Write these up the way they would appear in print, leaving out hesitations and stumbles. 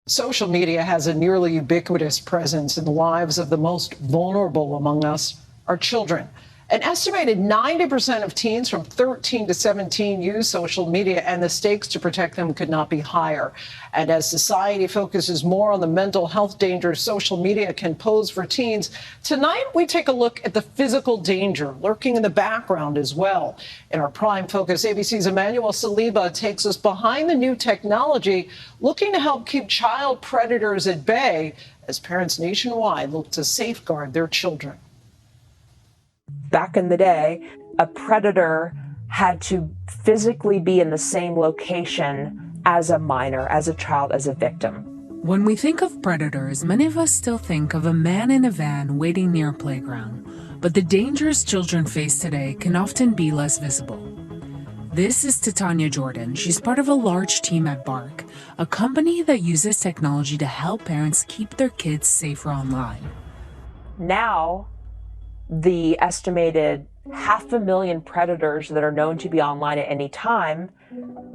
Social media has a nearly ubiquitous presence in the lives of the most vulnerable among us, our children. An estimated 90% of teens from 13 to 17 use social media, and the stakes to protect them could not be higher. And as society focuses more on the mental health dangers social media can pose for teens, tonight we take a look at the physical danger lurking in the background as well. In our Prime Focus, ABC's Emmanuelle Saliba takes us behind the new technology, looking to help keep child predators at bay as parents nationwide look to safeguard their children. Back in the day, a predator had to physically be in the same location as a minor, as a child, as a victim. When we think of predators, many of us still think of a man in a van waiting near a playground. But the dangers children face today can often be less visible. This is Titania Jordan. She's part of a large team at Bark, a company that uses technology to help parents keep their kids safer online. Now, the estimated 500,000 predators that are known to be online at any time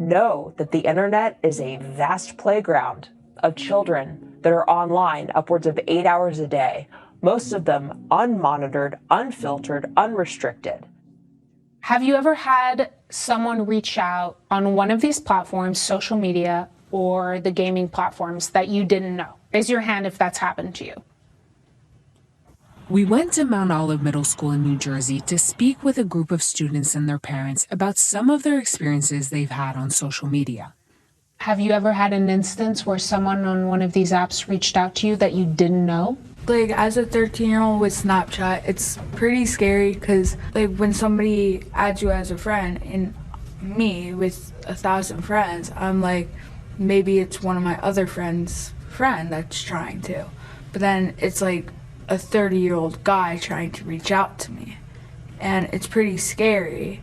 know that the internet is a vast playground of children that are online upwards of 8 hours a day, most of them unmonitored, unfiltered, unrestricted. Have you ever had someone reach out on one of these platforms, social media or the gaming platforms, that you didn't know? Raise your hand if that's happened to you. We went to Mount Olive Middle School in New Jersey to speak with a group of students and their parents about some of their experiences they've had on social media. Have you ever had an instance where someone on one of these apps reached out to you that you didn't know? Like, as a 13-year-old with Snapchat, it's pretty scary because, like, when somebody adds you as a friend, and me with 1,000 friends, I'm like, maybe it's one of my other friends' friend that's trying to. But then it's like a 30-year-old guy trying to reach out to me. And it's pretty scary.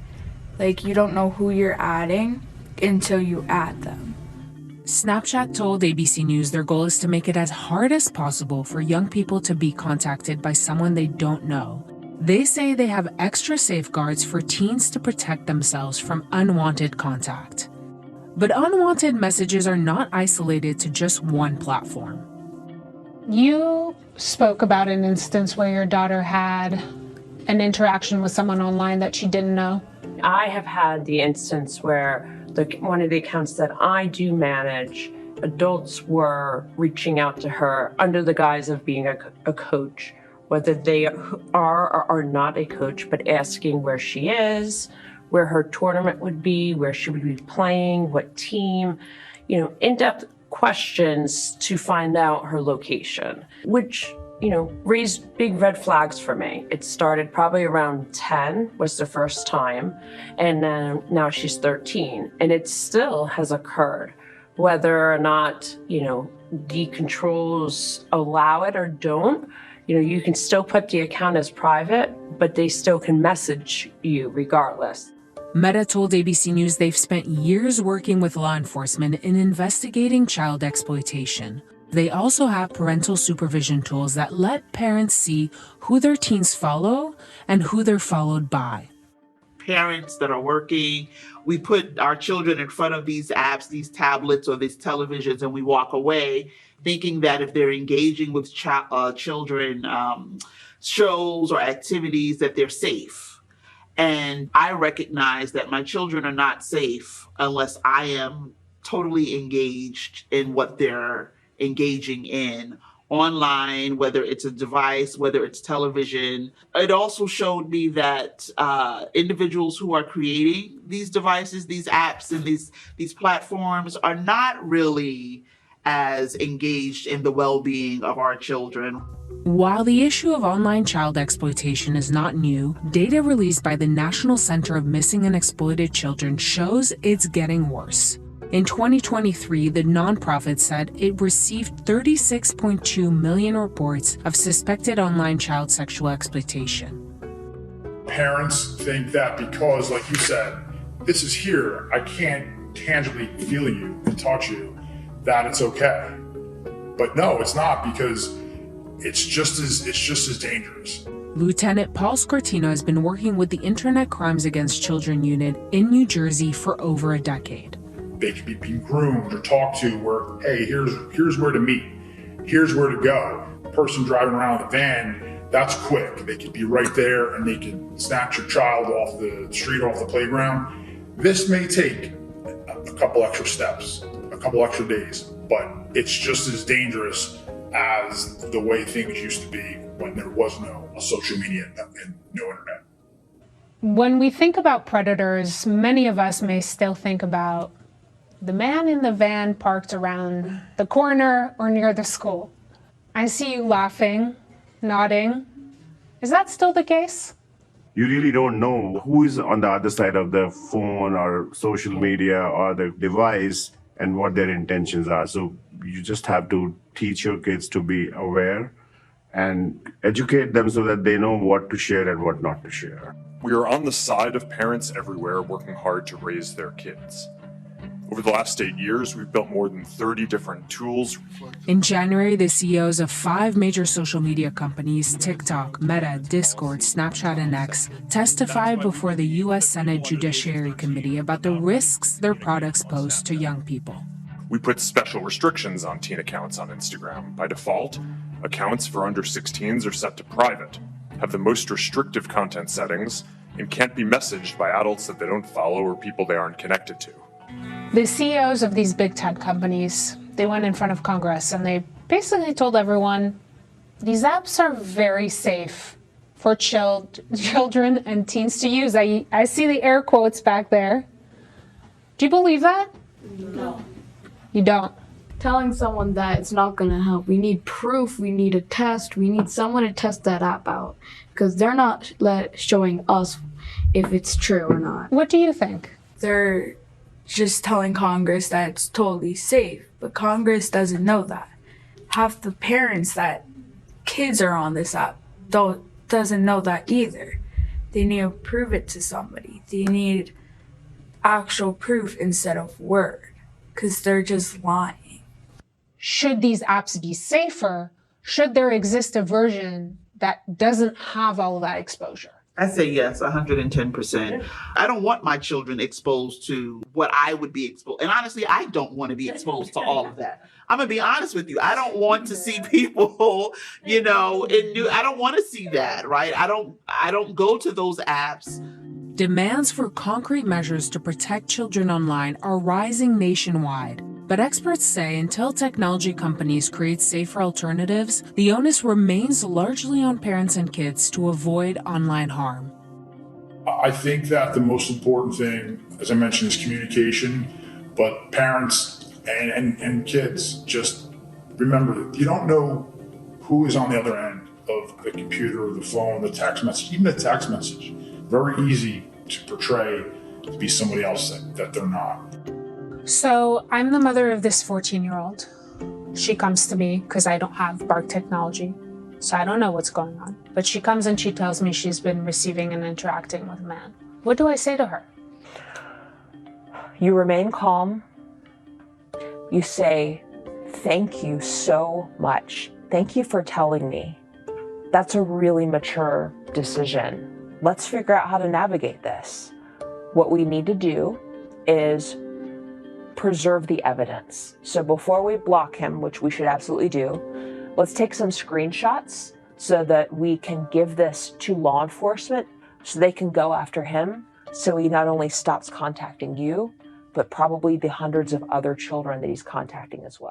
Like, you don't know who you're adding until you add them. Snapchat told ABC News their goal is to make it as hard as possible for young people to be contacted by someone they don't know. They say they have extra safeguards for teens to protect themselves from unwanted contact. But unwanted messages are not isolated to just one platform. You spoke about an instance where your daughter had an interaction with someone online that she didn't know. I have had the instance where one of the accounts that I do manage, adults were reaching out to her under the guise of being a coach, whether they are or are not a coach, but asking where she is, where her tournament would be, where she would be playing, what team, in-depth questions to find out her location, which, raised big red flags for me. It started probably around 10 was the first time, and then now she's 13, and it still has occurred. Whether or not, the controls allow it or don't, you can still put the account as private, but they still can message you regardless. Meta told ABC News they've spent years working with law enforcement in investigating child exploitation. They also have parental supervision tools that let parents see who their teens follow and who they're followed by. Parents that are working, we put our children in front of these apps, these tablets or these televisions, and we walk away thinking that if they're engaging with children shows or activities, that they're safe. And I recognize that my children are not safe unless I am totally engaged in what they're engaging in online, whether it's a device, whether it's television. It also showed me that individuals who are creating these devices, these apps, and these platforms are not really as engaged in the well-being of our children. While the issue of online child exploitation is not new, data released by the National Center of Missing and Exploited Children shows it's getting worse. In 2023, the nonprofit said it received 36.2 million reports of suspected online child sexual exploitation. Parents think that because, like you said, this is here, I can't tangibly feel you and touch you, that it's okay. But no, it's not, because it's just as dangerous. Lieutenant Paul Scortino has been working with the Internet Crimes Against Children Unit in New Jersey for over a decade. they could be being groomed or talked to where, hey, here's where to meet. Here's where to go. The person driving around in the van, that's quick. They could be right there and they can snatch your child off the street, off the playground. This may take a couple extra steps, a couple extra days, but it's just as dangerous as the way things used to be when there was no social media and no internet. When we think about predators, many of us may still think about the man in the van parked around the corner or near the school. I see you laughing, nodding. Is that still the case? You really don't know who is on the other side of the phone or social media or the device and what their intentions are. So you just have to teach your kids to be aware and educate them so that they know what to share and what not to share. We are on the side of parents everywhere working hard to raise their kids. Over the last 8 years, we've built more than 30 different tools. In January, the CEOs of 5 major social media companies, TikTok, Meta, Discord, Snapchat, and X, testified before the U.S. Senate Judiciary Committee about the risks their products pose to young people. We put special restrictions on teen accounts on Instagram. By default, accounts for under 16s are set to private, have the most restrictive content settings, and can't be messaged by adults that they don't follow or people they aren't connected to. The CEOs of these big tech companies, they went in front of Congress and they basically told everyone, these apps are very safe for children and teens to use. I see the air quotes back there. Do you believe that? No. You don't? Telling someone that it's not going to help. We need proof. We need a test. We need someone to test that app out because they're not showing us if it's true or not. What do you think? They're just telling Congress that it's totally safe, but Congress doesn't know that. Half the parents that kids are on this app doesn't know that either. They need to prove it to somebody. They need actual proof instead of word, because they're just lying. Should these apps be safer? Should there exist a version that doesn't have all that exposure? I say yes, 110%. I don't want my children exposed to what I would be exposed. And honestly, I don't want to be exposed to all of that. I'm going to be honest with you. I don't want to see people, I don't want to see that, right? I don't go to those apps. Demands for concrete measures to protect children online are rising nationwide. But experts say until technology companies create safer alternatives, the onus remains largely on parents and kids to avoid online harm. I think that the most important thing, as I mentioned, is communication. But parents and kids, just remember, you don't know who is on the other end of the computer or the phone, the text message, even a text message. Very easy to portray to be somebody else that they're not. So I'm the mother of this 14-year-old. She comes to me because I don't have BARC technology, so I don't know what's going on. But she comes and she tells me she's been receiving and interacting with a man. What do I say to her? You remain calm. You say, thank you so much. Thank you for telling me. That's a really mature decision. Let's figure out how to navigate this. What we need to do is preserve the evidence. So before we block him, which we should absolutely do, let's take some screenshots so that we can give this to law enforcement so they can go after him so he not only stops contacting you, but probably the hundreds of other children that he's contacting as well.